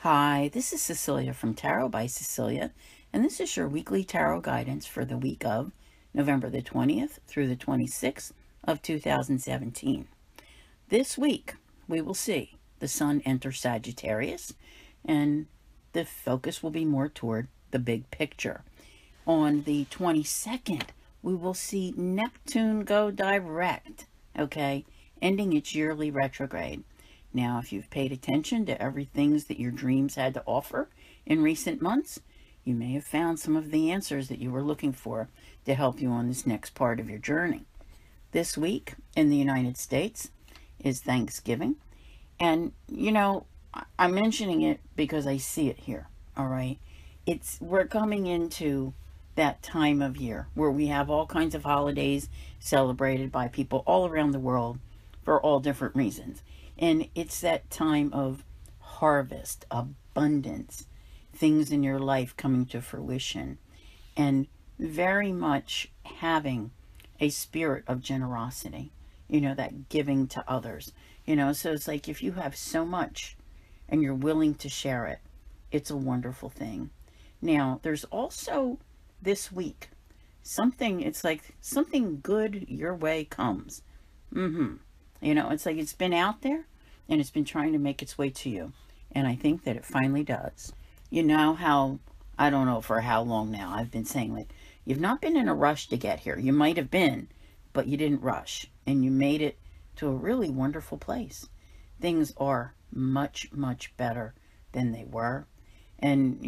Hi, this is Cecilia from Tarot by Cecilia, and this is your weekly tarot guidance for the week of November the 20th through the 26th of 2017. This week, we will see the Sun enter Sagittarius, and the focus will be more toward the big picture. On the 22nd, we will see Neptune go direct, okay, ending its yearly retrograde. Now, if you've paid attention to everything that your dreams had to offer in recent months, you may have found some of the answers that you were looking for to help you on this next part of your journey. This week in the United States is Thanksgiving. And, I'm mentioning it because I see it here, all right? We're coming into that time of year where we have all kinds of holidays celebrated by people all around the world for all different reasons. And it's that time of harvest, abundance, things in your life coming to fruition, and very much having a spirit of generosity, that giving to others. So it's like if you have so much and you're willing to share it, it's a wonderful thing. Now, there's also this week it's like something good your way comes. It's like it's been out there and it's been trying to make its way to you. And I think that it finally does. You know how, I don't know for how long now, I've been saying, like, you've not been in a rush to get here. You might have been, but you didn't rush. And you made it to a really wonderful place. Things are much, much better than they were. And,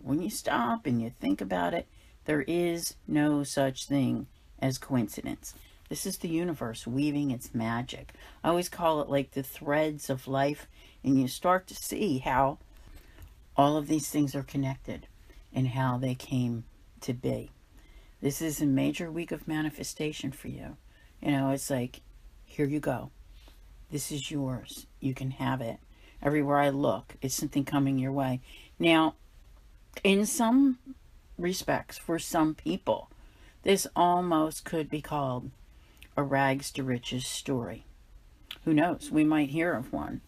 when you stop and you think about it, there is no such thing as coincidence. This is the universe weaving its magic. I always call it like the threads of life, and you start to see how all of these things are connected and how they came to be. This is a major week of manifestation for you. It's like, here you go. This is yours. You can have it. Everywhere I look, it's something coming your way. Now, in some respects, for some people, this almost could be called a rags to riches story. Who knows? We might hear of one.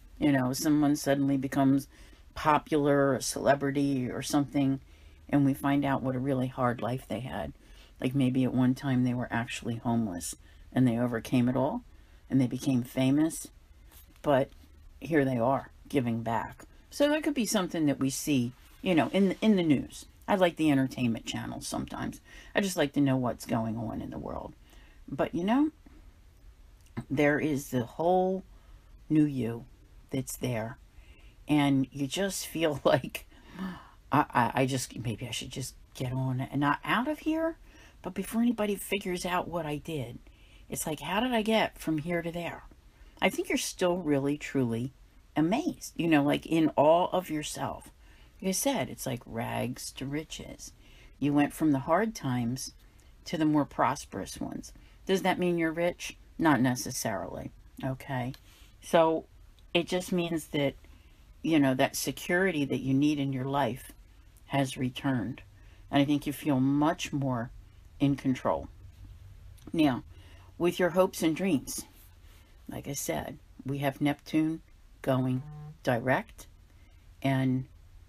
Someone suddenly becomes popular, a celebrity or something, and we find out what a really hard life they had. Like maybe at one time they were actually homeless and they overcame it all and they became famous, but here they are giving back. So that could be something that we see, in the news. I like the entertainment channels sometimes. I just like to know what's going on in the world. But there is the whole new you that's there. And you just feel like, maybe I should just get on and not out of here. But before anybody figures out what I did, it's like, how did I get from here to there? I think you're still really, truly amazed, like in awe of yourself. Like I said, it's like rags to riches. You went from the hard times to the more prosperous ones. Does that mean you're rich? Not necessarily. Okay. So it just means that, that security that you need in your life has returned. And I think you feel much more in control. Now, with your hopes and dreams, like I said, we have Neptune going direct. And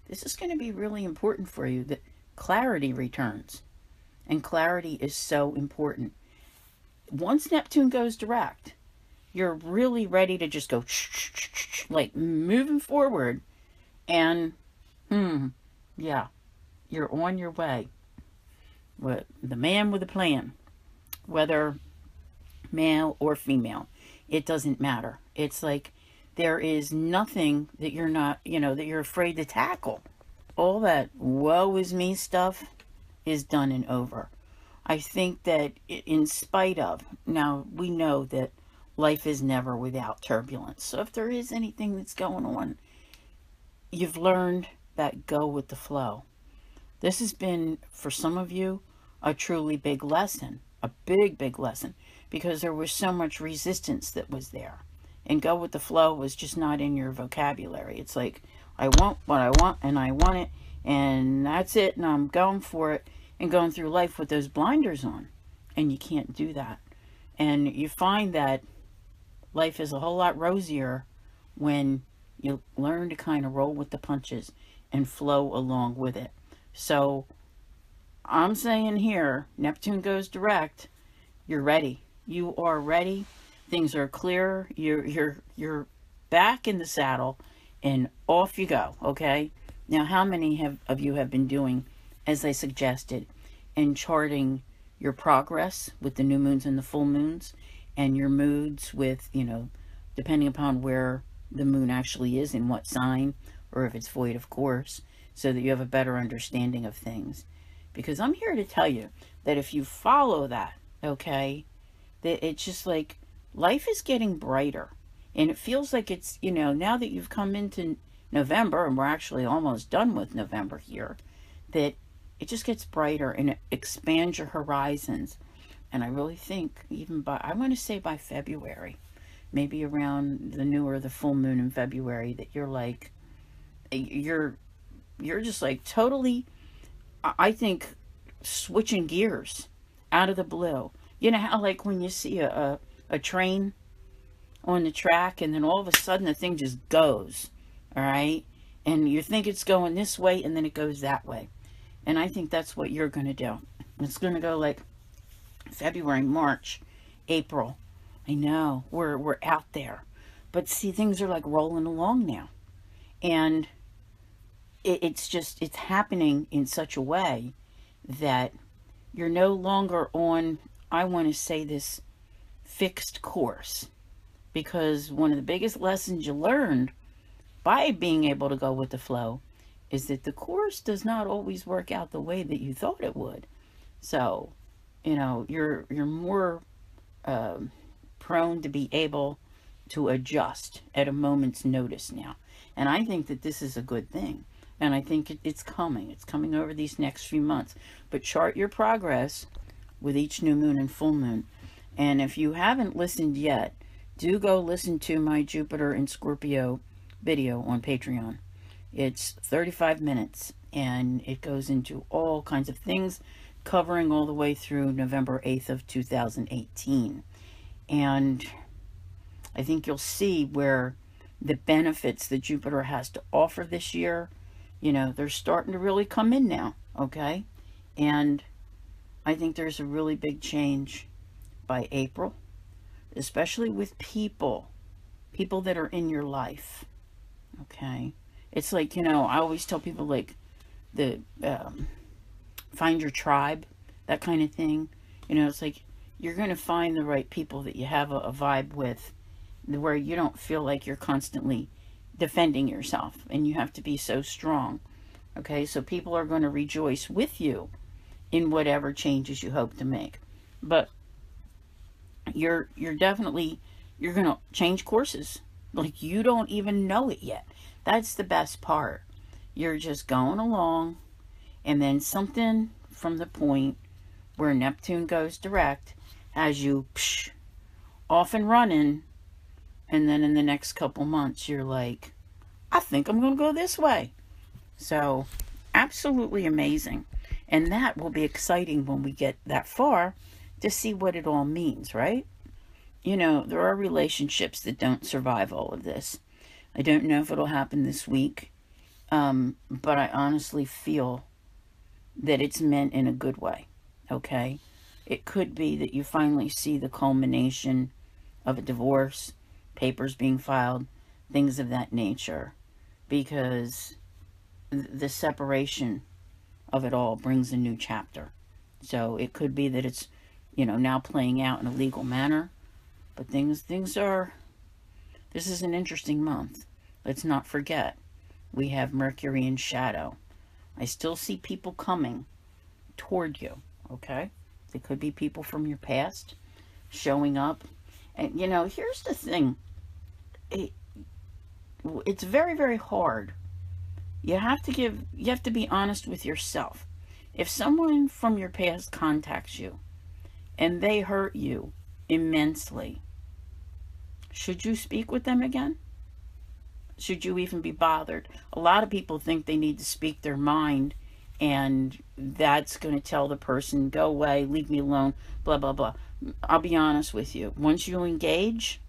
this is going to be really important for you, that clarity returns. And clarity is so important. Once Neptune goes direct, you're really ready to just go like moving forward. And, yeah, you're on your way. With the man with a plan, whether male or female, it doesn't matter. It's like there is nothing that you're not, that you're afraid to tackle. All that woe is me stuff is done and over. I think that in spite of, now we know that life is never without turbulence. So if there is anything that's going on, you've learned that go with the flow. This has been, for some of you, a truly big lesson, a big, big lesson, because there was so much resistance that was there. And go with the flow was just not in your vocabulary. It's like, I want what I want, and I want it, and that's it, and I'm going for it, and going through life with those blinders on. And you can't do that. And you find that life is a whole lot rosier when You learn to kind of roll with the punches and flow along with it. So I'm saying here, Neptune goes direct. You're ready. You are ready. Things are clear. You're back in the saddle, and off you go. Okay. Now, how many of you have been doing, as I suggested, and charting your progress with the new moons and the full moons, and your moods with, depending upon where the moon actually is, in what sign, or if it's void, of course, so that you have a better understanding of things. Because I'm here to tell you that if you follow that, okay, that it's just like life is getting brighter. And it feels like it's, now that you've come into November, and we're actually almost done with November here, that it just gets brighter and it expands your horizons. And I really think even I want to say by February, maybe around the new or the full moon in February, that you're just like totally, I think, switching gears out of the blue. You know how, like, when you see a train on the track, and then all of a sudden the thing just goes, all right? And you think it's going this way, and then it goes that way. And I think that's what you're going to do. It's going to go like February, March, April. I know, we're out there. But see, things are like rolling along now. And it's happening in such a way that you're no longer on, I want to say, this fixed course. Because one of the biggest lessons you learned by being able to go with the flow is that the course does not always work out the way that you thought it would. So, you're more prone to be able to adjust at a moment's notice now. And I think that this is a good thing. And I think it's coming. It's coming over these next few months. But chart your progress with each new moon and full moon. And if you haven't listened yet, do go listen to my Jupiter in Scorpio video on Patreon. It's 35 minutes, and it goes into all kinds of things, covering all the way through November 8th of 2018. And I think you'll see where the benefits that Jupiter has to offer this year, they're starting to really come in now, okay? And I think there's a really big change by April, especially with people that are in your life, okay? It's like, I always tell people, like, the find your tribe, that kind of thing. It's like you're going to find the right people that you have a vibe with, where you don't feel like you're constantly defending yourself and you have to be so strong, okay? So people are going to rejoice with you in whatever changes you hope to make. But you're definitely, you're going to change courses like you don't even know it yet. That's the best part. You're just going along, and then something from the point where Neptune goes direct has you off and running, and then in the next couple months you're like, I think I'm going to go this way. So absolutely amazing. And that will be exciting when we get that far to see what it all means, right? There are relationships that don't survive all of this. I don't know if it'll happen this week, but I honestly feel that it's meant in a good way, okay? It could be that you finally see the culmination of a divorce, papers being filed, things of that nature, because the separation of it all brings a new chapter. So it could be that it's, now playing out in a legal manner, but things are, this is an interesting month. Let's not forget, we have Mercury in shadow. I still see people coming toward you, okay? It could be people from your past showing up. And, here's the thing. It's very, very hard. You have to be honest with yourself. If someone from your past contacts you and they hurt you immensely, should you speak with them again? Should you even be bothered? A lot of people think they need to speak their mind, and that's going to tell the person, go away, leave me alone, blah, blah, blah. I'll be honest with you. Once you engage,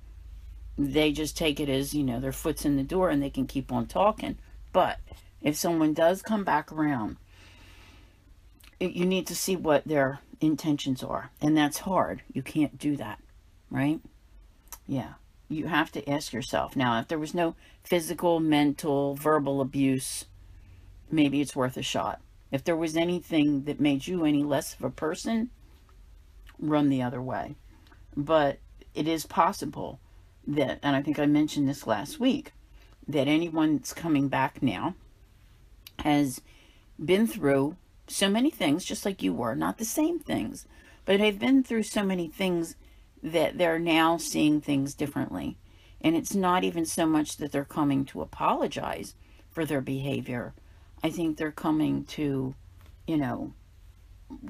they just take it as, their foot's in the door and they can keep on talking. But if someone does come back around, you need to see what their intentions are. And that's hard. You can't do that, right? Yeah. You have to ask yourself. Now, if there was no physical, mental, verbal abuse, maybe it's worth a shot. If there was anything that made you any less of a person, run the other way. But it is possible that, and I think I mentioned this last week, that anyone that's coming back now has been through so many things, just like you were, not the same things, but they've been through so many things that they're now seeing things differently. And it's not even so much that they're coming to apologize for their behavior. I think they're coming to,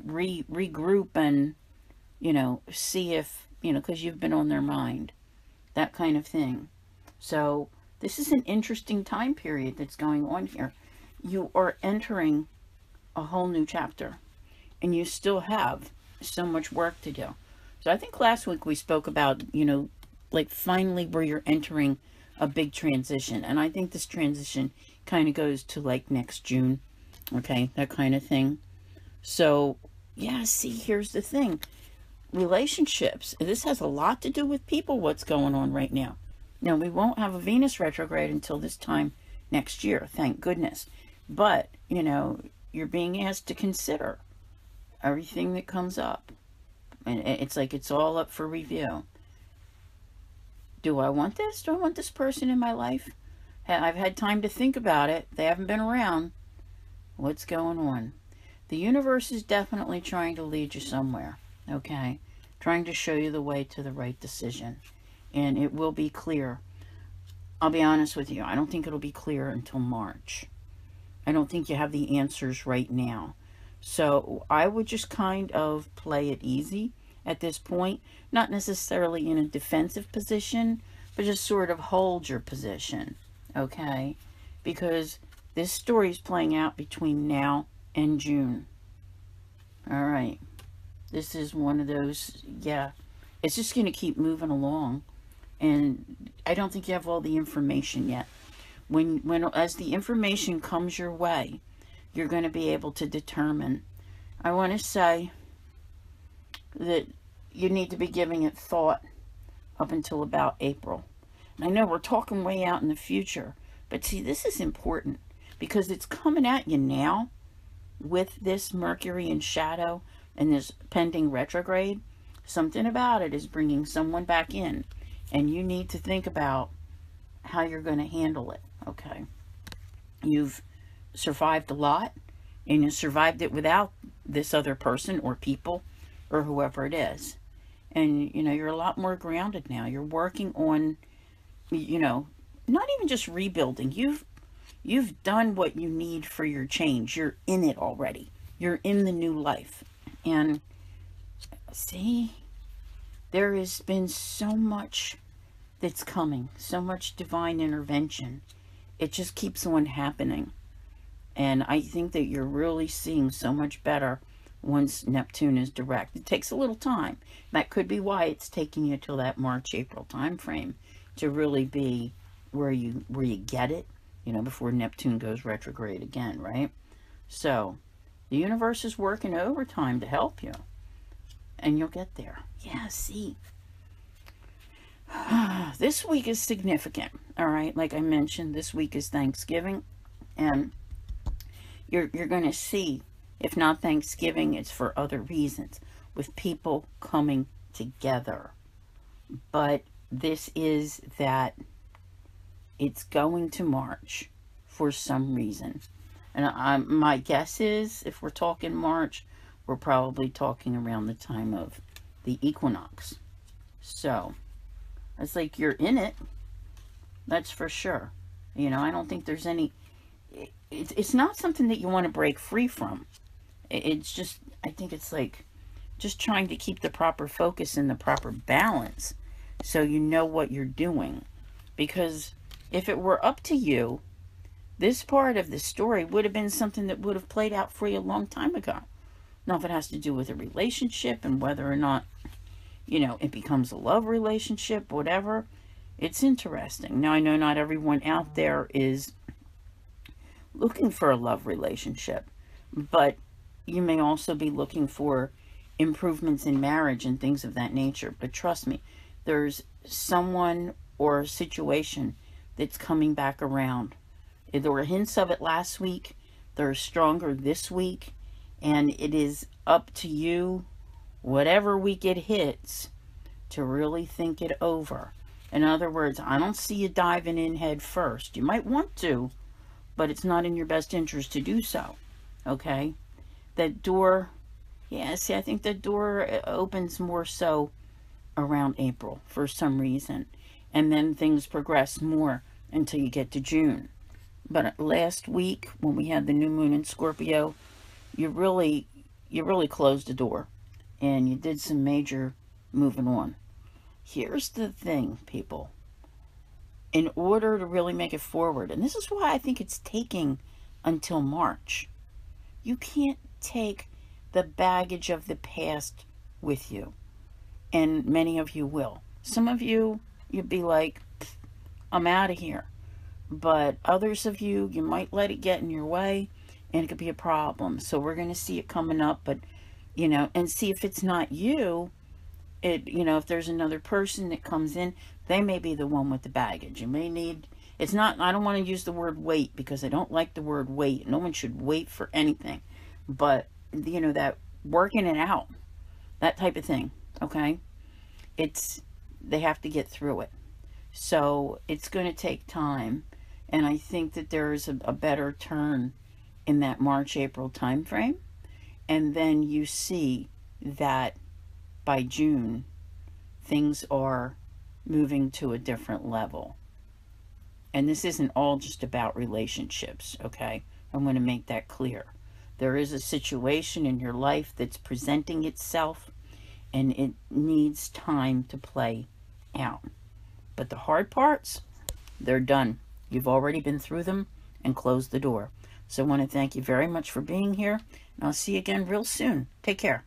regroup and, see if, because you've been on their mind, that kind of thing. So this is an interesting time period that's going on here. You are entering a whole new chapter, and you still have so much work to do. So I think last week we spoke about, like finally where you're entering a big transition. And I think this transition kind of goes to like next June. Okay, that kind of thing. So, yeah, see, here's the thing. Relationships. This has a lot to do with people, what's going on right now. Now, we won't have a Venus retrograde until this time next year, thank goodness. But, you're being asked to consider everything that comes up. And it's like it's all up for review. Do I want this? Do I want this person in my life? I've had time to think about it. They haven't been around. What's going on? The universe is definitely trying to lead you somewhere, okay? Trying to show you the way to the right decision. And it will be clear. I'll be honest with you. I don't think it'll be clear until March. I don't think you have the answers right now. So I would just kind of play it easy at this point. Not necessarily in a defensive position, but just sort of hold your position, okay? Because this story is playing out between now and June. All right. This is one of those, yeah. It's just going to keep moving along. And I don't think you have all the information yet. As the information comes your way, you're going to be able to determine. I want to say that you need to be giving it thought up until about April. And I know we're talking way out in the future, but see, this is important because it's coming at you now with this Mercury in shadow and this pending retrograde. Something about it is bringing someone back in, and you need to think about how you're going to handle it, okay? You've survived a lot, and you survived it without this other person or people or whoever it is. And, you're a lot more grounded now. You're working on, not even just rebuilding. You've done what you need for your change. You're in it already. You're in the new life. And see, there has been so much that's coming, so much divine intervention. It just keeps on happening. And I think that you're really seeing so much better once Neptune is direct. It takes a little time. That could be why it's taking you till that March-April time frame to really be where you get it, before Neptune goes retrograde again, right? So the universe is working overtime to help you, and you'll get there. Yeah, see. This week is significant, all right? Like I mentioned, this week is Thanksgiving, and you're going to see, if not Thanksgiving, it's for other reasons, with people coming together. But this is that it's going to March for some reason. And my guess is, if we're talking March, we're probably talking around the time of the equinox. So, it's like you're in it. That's for sure. I don't think there's any... It's not something that you want to break free from. It's just, I think it's like just trying to keep the proper focus and the proper balance so you know what you're doing. Because if it were up to you, this part of the story would have been something that would have played out for you a long time ago. Now, if it has to do with a relationship and whether or not, it becomes a love relationship, whatever, It's interesting. Now, I know not everyone out there is looking for a love relationship, but you may also be looking for improvements in marriage and things of that nature. But trust me, there's someone or a situation that's coming back around. There were hints of it last week, they're stronger this week, and it is up to you, whatever week it hits, to really think it over. In other words, I don't see you diving in head first. You might want to, but it's not in your best interest to do so. Okay? That door, yeah, see, I think the door opens more so around April for some reason. And then things progress more until you get to June. But last week, when we had the new moon in Scorpio, you really closed the door. And you did some major moving on. Here's the thing, people. In order to really make it forward, and this is why I think it's taking until March, you can't take the baggage of the past with you. And many of you will. Some of you, you'd be like, I'm out of here. But others of you, you might let it get in your way, and it could be a problem. So we're going to see it coming up, but, and see if it's not you, if there's another person that comes in, they may be the one with the baggage. You may need, it's not, I don't want to use the word wait, because I don't like the word wait. No one should wait for anything. But, that working it out, that type of thing, okay? They have to get through it. So it's going to take time. And I think that there is a better turn in that March-April time frame. And then you see that by June, things are moving to a different level. And this isn't all just about relationships, okay? I'm going to make that clear. There is a situation in your life that's presenting itself, and it needs time to play out. But the hard parts, they're done. You've already been through them and closed the door. So I want to thank you very much for being here, and I'll see you again real soon. Take care.